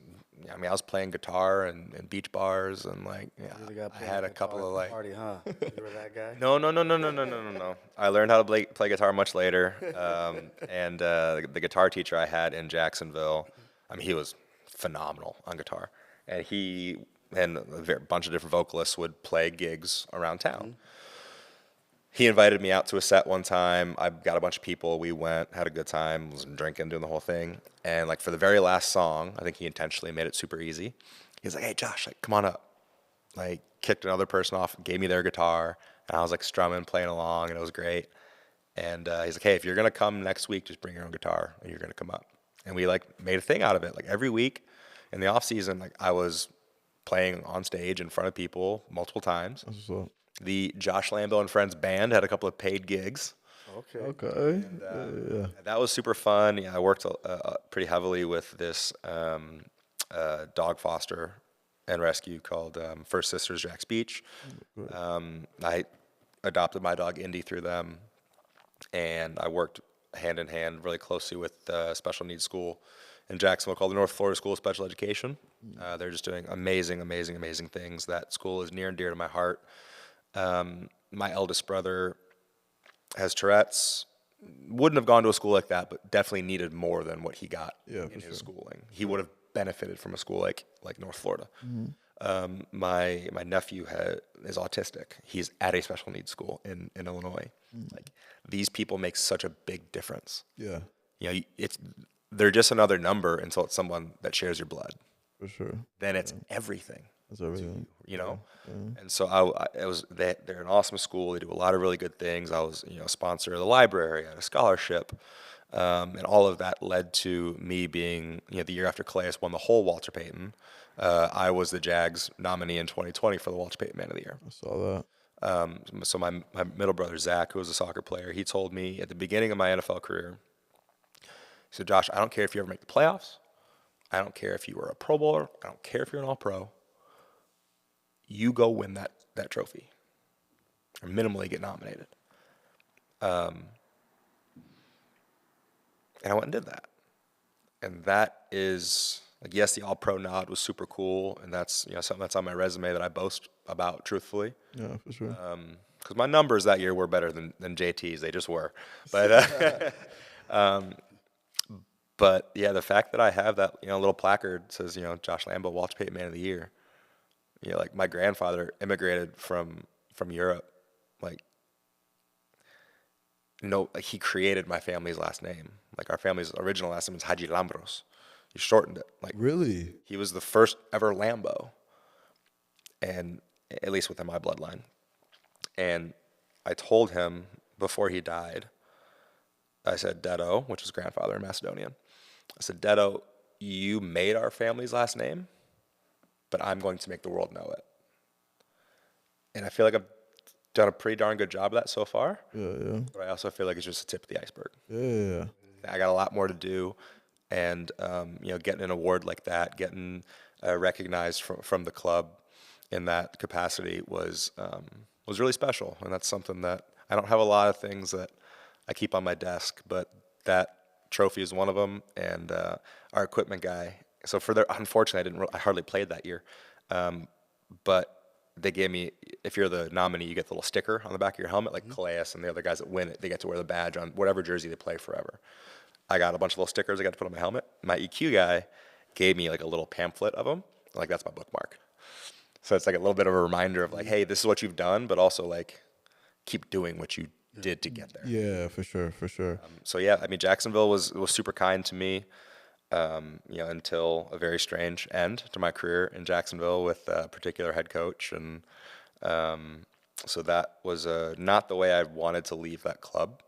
playing guitar and beach bars, and like You really got I playing had a guitar couple at of the like party, huh? You were that guy? no, no, no, no, no, no, no, no, no. I learned how to play guitar much later, and the guitar teacher I had in Jacksonville, I mean, he was phenomenal on guitar, and he and bunch of different vocalists would play gigs around town. He invited me out to a set one time. I got a bunch of people. We went, had a good time, was drinking, doing the whole thing. And like for the very last song, I think he intentionally made it super easy. He was like, "Hey Josh, like come on up." Like kicked another person off, gave me their guitar, and I was like strumming, playing along, and it was great. And he's like, "Hey, if you're gonna come next week, just bring your own guitar, and you're gonna come up." And we like made a thing out of it. Like every week in the off season, like I was playing on stage in front of people multiple times. That's what's up. The Josh Lambo and Friends band had a couple of paid gigs. Okay. Okay. And Yeah. that was super fun. Yeah, I worked pretty heavily with this dog foster and rescue called First Sisters Jack's Beach. I adopted my dog Indy through them, and I worked hand in hand really closely with a special needs school in Jacksonville called the North Florida School of Special Education. They're just doing amazing, amazing, amazing things. That school is near and dear to my heart. My eldest brother has Tourette's. Wouldn't have gone to a school like that, but definitely needed more than what he got Yeah, in for his sure. schooling. He would have benefited from a school like North Florida. Mm-hmm. My nephew is autistic. He's at a special needs school in Illinois. Like these people make such a big difference. Yeah, They're just another number until it's someone that shares your blood. for sure. Then it's everything. That's everything. You know. Yeah. And so they're an awesome school. They do a lot of really good things. I was a sponsor of the library, I had a scholarship, and all of that led to me being the year after Calais won the whole Walter Payton. I was the Jags nominee in 2020 for the Walter Payton Man of the Year. I saw that. So my middle brother Zach, who was a soccer player, he told me at the beginning of my NFL career, he said, "Josh, I don't care if you ever make the playoffs. I don't care if you were a Pro Bowler. I don't care if you're an All-Pro. You go win that trophy, or minimally get nominated." And I went and did that. And that is like, yes, the All Pro nod was super cool, and that's something that's on my resume that I boast about truthfully. Yeah, for sure. Because my numbers that year were better than JT's, they just were. But but yeah, the fact that I have that little placard says Josh Lambo Walter Payton Man of the Year. Like my grandfather immigrated from Europe, like like he created my family's last name. Like our family's original last name is Haji Lambros. He shortened it. Like Really? he was the first ever Lambo, and at least within my bloodline. And I told him before he died, I said, "Dedo," which is grandfather in Macedonian. I said, "Dedo, you made our family's last name, but I'm going to make the world know it." And I feel like I've done a pretty darn good job of that so far. Yeah. But I also feel like it's just the tip of the iceberg. Yeah. I got a lot more to do, and getting an award like that, getting recognized from the club in that capacity was really special, and that's something that I don't have a lot of things that I keep on my desk, but that trophy is one of them. And our equipment guy. So unfortunately, I hardly played that year, but they gave me, if you're the nominee, you get the little sticker on the back of your helmet, like Calais and the other guys that win it, they get to wear the badge on whatever jersey they play forever. I got a bunch of little stickers I got to put on my helmet. My EQ guy gave me like a little pamphlet of them. Like that's my bookmark. So it's like a little bit of a reminder of like, hey, this is what you've done, but also like keep doing what you did to get there. Yeah, for sure. So yeah, I mean, Jacksonville was super kind to me, until a very strange end to my career in Jacksonville with a particular head coach, and so that was not the way I wanted to leave that club.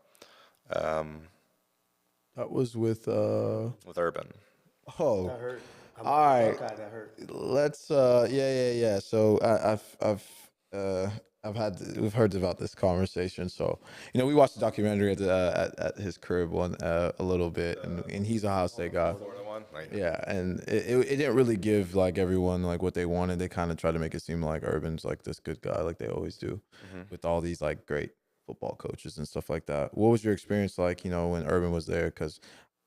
That was with With Urban. oh, That hurt. all right. God, that hurt. Let's yeah. So I've we've heard about this conversation. So, we watched the documentary at his crib a little bit, and he's a Ohio State guy. Florida one. Like, Yeah, and it didn't really give like everyone like what they wanted. They kind of tried to make it seem like Urban's like this good guy, like they always do, with all these like great football coaches and stuff like that. What was your experience like, when Urban was there? Because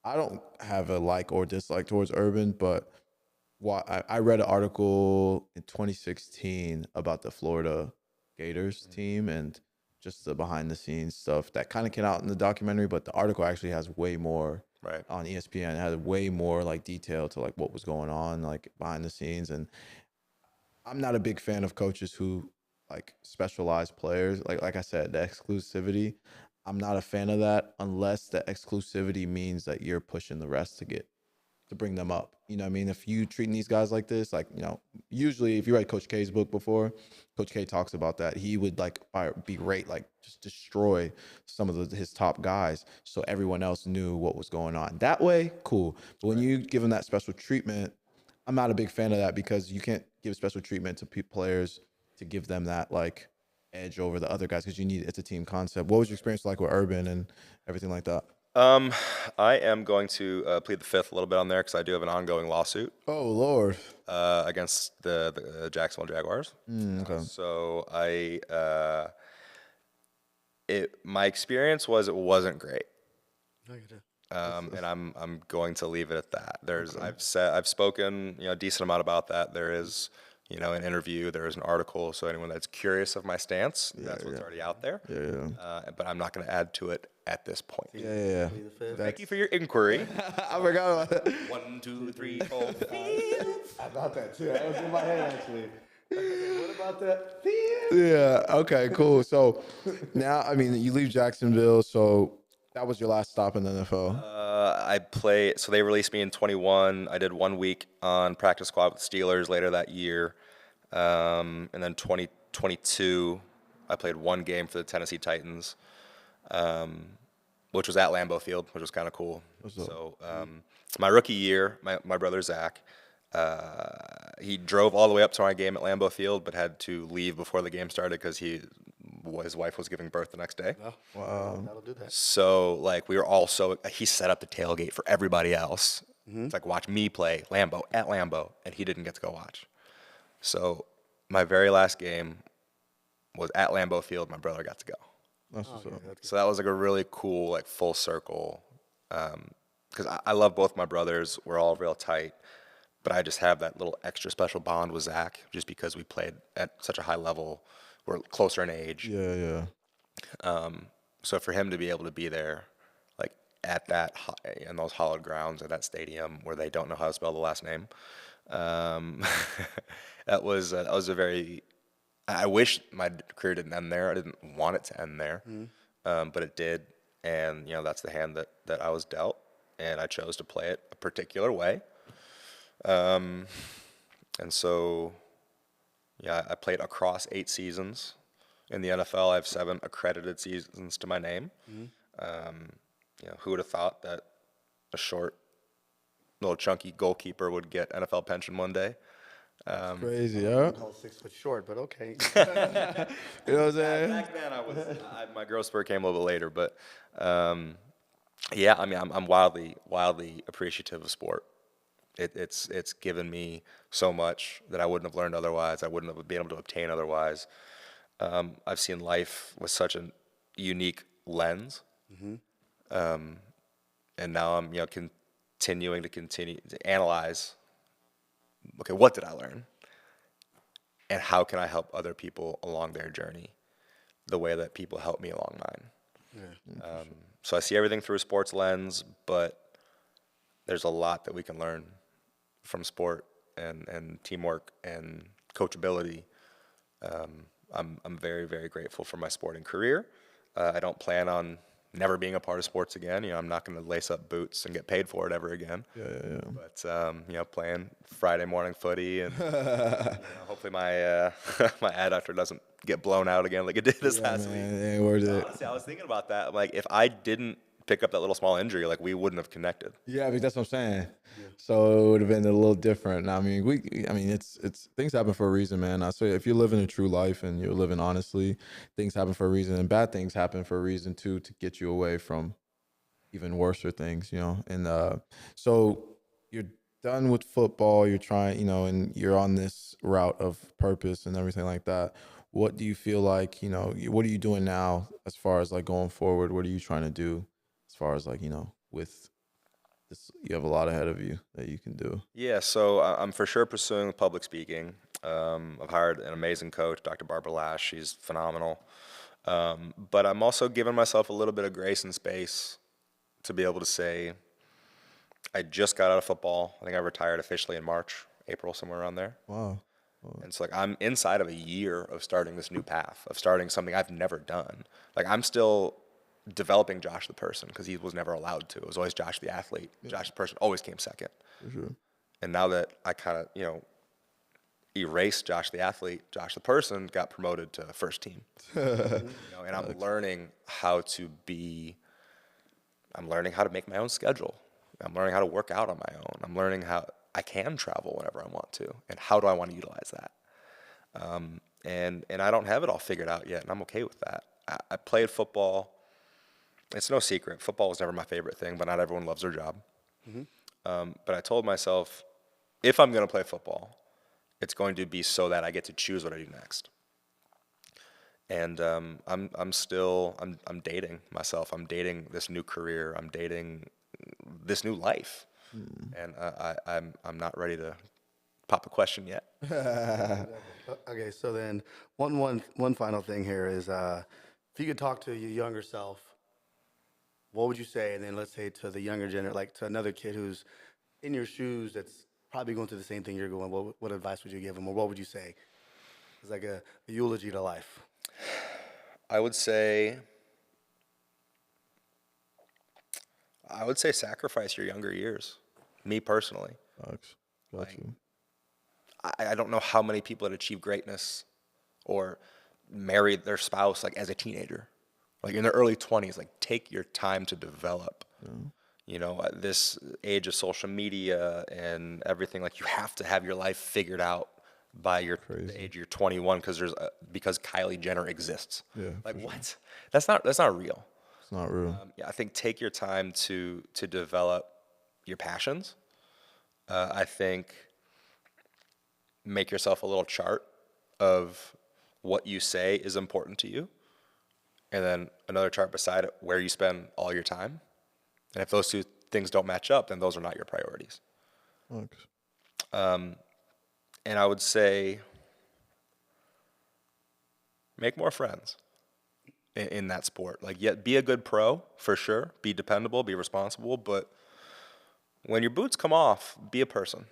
I don't have a like or dislike towards Urban, but I read an article in 2016 about the Florida Gators team and just the behind the scenes stuff that kind of came out in the documentary, but the article actually has way more right. on ESPN. It had way more like detail to like what was going on like behind the scenes. And I'm not a big fan of coaches who like specialize players. Like I said, the exclusivity. I'm not a fan of that unless the exclusivity means that you're pushing the rest to bring them up. You know what I mean? If you treating these guys like this, like, usually if you read Coach K's book before, Coach K talks about that. He would like berate, like just destroy some of his top guys so everyone else knew what was going on. That way, cool. But when you give them that special treatment, I'm not a big fan of that because you can't give special treatment to players to give them that like edge over the other guys because it's a team concept. What was your experience like with Urban and everything like that? I am going to plead the fifth a little bit on there because I do have an ongoing lawsuit Oh Lord. against the Jacksonville Jaguars. Okay. So my experience was it wasn't great. And I'm going to leave it at that. I've spoken a decent amount about that. There is an interview, there is an article. So anyone that's curious of my stance, that's what's already out there. Yeah. But I'm not going to add to it at this point. Yeah. Thank you for your inquiry. I forgot about that. 1, 2, 3, 4. I thought that too. That was in my head actually. What about that? Yeah. Okay. Cool. So now, I mean, you leave Jacksonville. So that was your last stop in the NFL. So they released me in 21. I did 1 week on practice squad with Steelers later that year. And then 2022, I played 1 game for the Tennessee Titans, which was at Lambeau Field, which was kind of cool. So my rookie year, my brother Zach, he drove all the way up to my game at Lambeau Field, but had to leave before the game started because his wife was giving birth the next day. Oh, wow. That'll do that. So like he set up the tailgate for everybody else. It's like watch me play Lambeau at Lambeau, and he didn't get to go watch. So my very last game was at Lambeau Field. My brother got to go. That's what's up. So that was like a really cool like full circle. Because I love both my brothers. We're all real tight. But I just have that little extra special bond with Zach just because we played at such a high level. We're closer in age. Yeah. So for him to be able to be there, like at in those hallowed grounds at that stadium where they don't know how to spell the last name, that was a very. I wish my career didn't end there. I didn't want it to end there, but it did, and that's the hand that I was dealt, and I chose to play it a particular way. And so, I played across 8 seasons in the NFL. I have 7 accredited seasons to my name. Who would have thought that a short, little chunky goalkeeper would get NFL pension one day? Crazy, yeah. Call 6 foot short, but okay. You know what I'm saying? Back then, my growth spurt came a little bit later, but I'm wildly appreciative of sport. It's given me so much that I wouldn't have learned otherwise. I wouldn't have been able to obtain otherwise. I've seen life with such a unique lens, and now I'm continuing to analyze. Okay, what did I learn, and how can I help other people along their journey, the way that people help me along mine. So I see everything through a sports lens, but there's a lot that we can learn from sport and teamwork and coachability. I'm very, very grateful for my sporting career. I don't plan on never being a part of sports again. I'm not going to lace up boots and get paid for it ever again. Yeah. But playing Friday morning footy and hopefully my my adductor doesn't get blown out again like it did this last week. It ain't worth it. Honestly, I was thinking about that. Like if I didn't pick up that little small injury, like we wouldn't have connected. Yeah, because that's what I'm saying. So it would have been a little different. I mean, it's things happen for a reason, man. I say if you're living a true life and you're living honestly, things happen for a reason, and bad things happen for a reason too, to get you away from even worser things, And so you're done with football. You're trying, and you're on this route of purpose and everything like that. What do you feel like, what are you doing now as far as like going forward? What are you trying to do as far as like, with this, you have a lot ahead of you that you can do. Yeah, so I'm for sure pursuing public speaking. I've hired an amazing coach, Dr. Barbara Lash. She's phenomenal. But I'm also giving myself a little bit of grace and space to be able to say, I just got out of football. I think I retired officially in March, April, somewhere around there. Wow. And so like I'm inside of a year of starting this new path, of starting something I've never done. Like I'm still developing Josh the person because he was never allowed to. It was always Josh the athlete. Yeah. Josh the person always came second. For sure. And now that I kind of, erased Josh the athlete, Josh the person got promoted to first team. And I'm learning how to make my own schedule. I'm learning how to work out on my own. I'm learning how I can travel whenever I want to, and how do I want to utilize that. And I don't have it all figured out yet, and I'm okay with that. I played football. It's no secret. Football was never my favorite thing, but not everyone loves their job. Mm-hmm. But I told myself, if I'm going to play football, it's going to be so that I get to choose what I do next. And I'm dating myself. I'm dating this new career. I'm dating this new life. And I'm not ready to pop a question yet. Okay, so then one final thing here is, if you could talk to your younger self, what would you say? And then let's say to the younger generation, like to another kid who's in your shoes, that's probably going through the same thing you're going. What advice would you give them, or what would you say? It's like a eulogy to life. I would say sacrifice your younger years. Me personally. Thanks. Got you. I don't know how many people that achieve greatness or married their spouse like as a teenager, like in their early 20s. Like take your time to develop. At this age of social media and everything, like you have to have your life figured out by the age you're 21 because Kylie Jenner exists. Yeah. Like what? Sure. That's not real. It's not real. I think take your time to develop your passions. I think make yourself a little chart of what you say is important to you, and then another chart beside it where you spend all your time. And if those two things don't match up, then those are not your priorities. Thanks. And I would say make more friends in that sport. Like, be a good pro for sure. Be dependable, be responsible. But when your boots come off, be a person.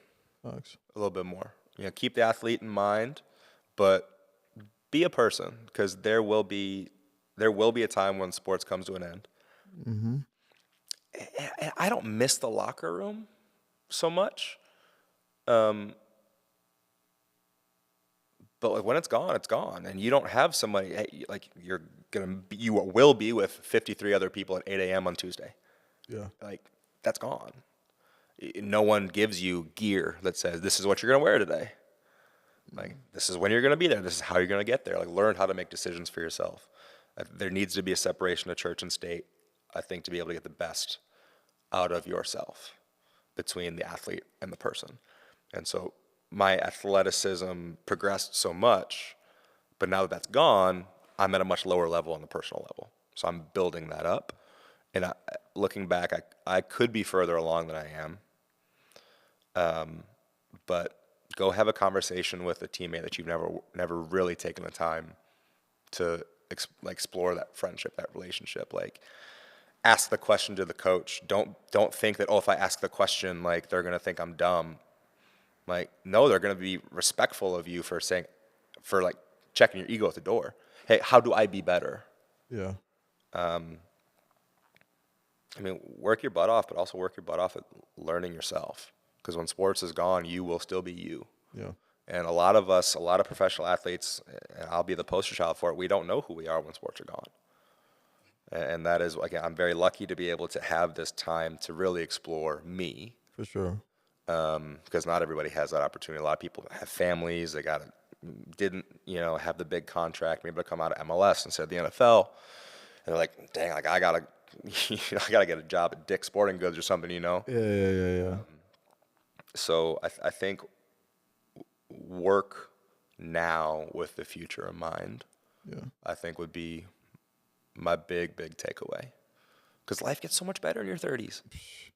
Thanks. A little bit more. Keep the athlete in mind, but be a person, because there will be a time when sports comes to an end. Mm-hmm. And I don't miss the locker room so much. But like when it's gone, and you don't have somebody like you will be with 53 other people at 8 a.m. on Tuesday. Yeah, like that's gone. No one gives you gear that says this is what you're gonna wear today. Like this is when you're gonna be there. This is how you're gonna get there. Like learn how to make decisions for yourself. There needs to be a separation of church and state, I think, to be able to get the best out of yourself between the athlete and the person. And so my athleticism progressed so much, but now that that's gone, I'm at a much lower level on the personal level. So I'm building that up. And looking back, I could be further along than I am. But go have a conversation with a teammate that you've never really taken the time to explore that friendship, that relationship. Like, ask the question to the coach. Don't think that, if I ask the question, like, they're going to think I'm dumb. Like, no, they're going to be respectful of you for checking your ego at the door. Hey, how do I be better? Yeah. Work your butt off, but also work your butt off at learning yourself. Because when sports is gone, you will still be you. Yeah. And a lot of professional athletes, and I'll be the poster child for it, we don't know who we are when sports are gone. And that is, again, I'm very lucky to be able to have this time to really explore me, For sure. because not everybody has that opportunity. A lot of people have families, didn't, have the big contract, maybe to come out of MLS instead of the NFL. And they're like, dang, like I gotta, I gotta get a job at Dick's Sporting Goods or something, Yeah. So I think work now with the future in mind, Yeah. I think would be my big takeaway. Because life gets so much better in your 30s.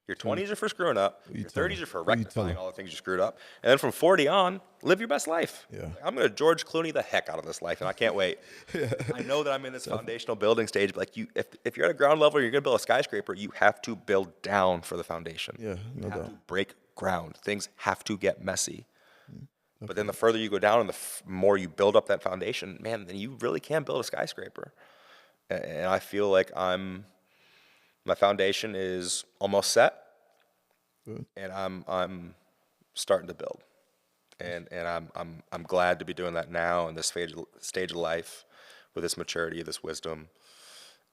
Your 20s are for screwing up. Your 30s are for rectifying all the things you screwed up. And then from 40 on, live your best life. Yeah. I'm going to George Clooney the heck out of this life, and I can't wait. I know that I'm in this foundational building stage, but like if you're at a ground level, you're going to build a skyscraper, you have to build down for the foundation. Yeah, no You have doubt. to break ground. Things have to get messy. But then the further you go down and the more you build up that foundation, man, then you really can build a skyscraper. And I feel like my foundation is almost set, Good. and I'm starting to build, and I'm glad to be doing that now in this stage of life, with this maturity, this wisdom,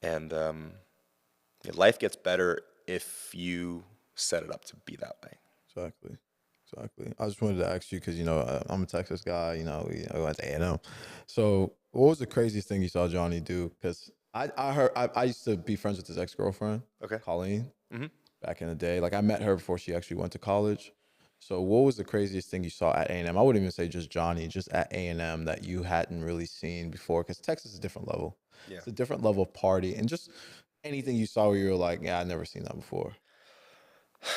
and life gets better if you set it up to be that way. Exactly. I just wanted to ask you because I'm a Texas guy. We went to A&M. So, what was the craziest thing you saw Johnny do? Because I heard I used to be friends with his ex-girlfriend, Okay. Colleen, Mm-hmm. back in the day. Like I met her before she actually went to college. So, what was the craziest thing you saw at A&M? I wouldn't even say just Johnny, just at A&M that you hadn't really seen before. Because Texas is a different level. Yeah. It's a different level of party, and just anything you saw where you were like, yeah, I've never seen that before.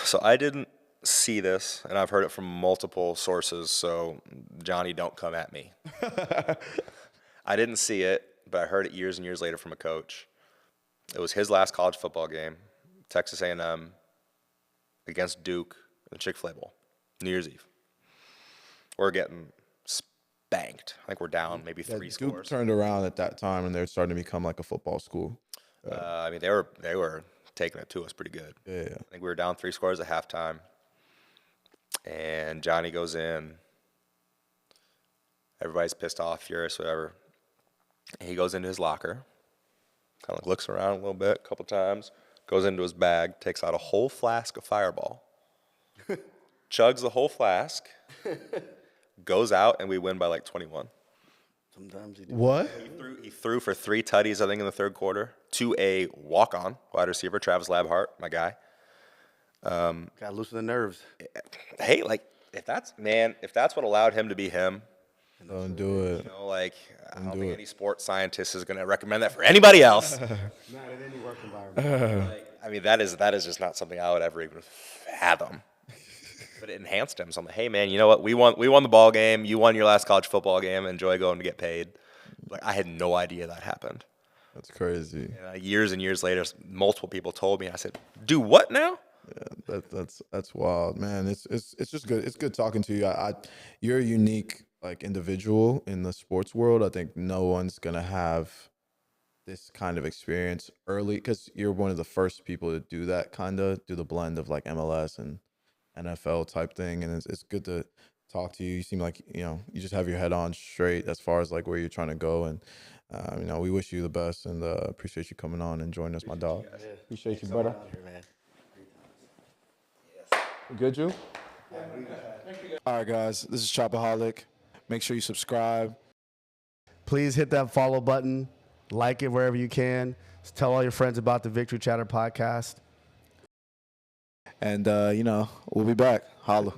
So I didn't see this, and I've heard it from multiple sources. So Johnny, don't come at me. I didn't see it, but I heard it years and years later from a coach. It was his last college football game, Texas A&M against Duke in the Chick-fil-A Bowl, New Year's Eve. We're getting spanked. I think we're down maybe three Duke scores. turned around at that time, and they're starting to become like a football school. I mean, they were taking it to us pretty good. Yeah. I think we were down 3 scores at halftime, and Johnny goes in. Everybody's pissed off, furious, whatever. And he goes into his locker, kind of looks around a little bit, a couple times, goes into his bag, takes out a whole flask of Fireball, chugs the whole flask, goes out, and we win by like 21. Sometimes you do. What? He threw for 3 tutties, I think, in the third quarter, to a walk-on wide receiver, Travis Labhart, my guy. Got to loosen the nerves. Hey, like, if that's what allowed him to be him, Don't do it. I don't think any sports scientist is going to recommend that for anybody else. Not in any work environment. I mean, that is just not something I would ever even fathom. But it enhanced him. So I'm like, hey man, you know what? We won the ball game. You won your last college football game. Enjoy going to get paid. Like I had no idea that happened. That's crazy. And, years and years later, multiple people told me. I said, do what now? Yeah, that's wild, man. It's just good. It's good talking to you. You're a unique like individual in the sports world. I think no one's gonna have this kind of experience early because you're one of the first people to do that do the blend of like MLS and NFL type thing, and it's good to talk to you. You seem like you just have your head on straight as far as like where you're trying to go, and we wish you the best and appreciate you coming on and joining us, my dog. Appreciate you, brother. We good, you? All right, guys, this is Chopaholic. Make sure you subscribe. Please hit that follow button. Like it wherever you can. Just tell all your friends about the Victory Chatter podcast. And, we'll be back. Holla.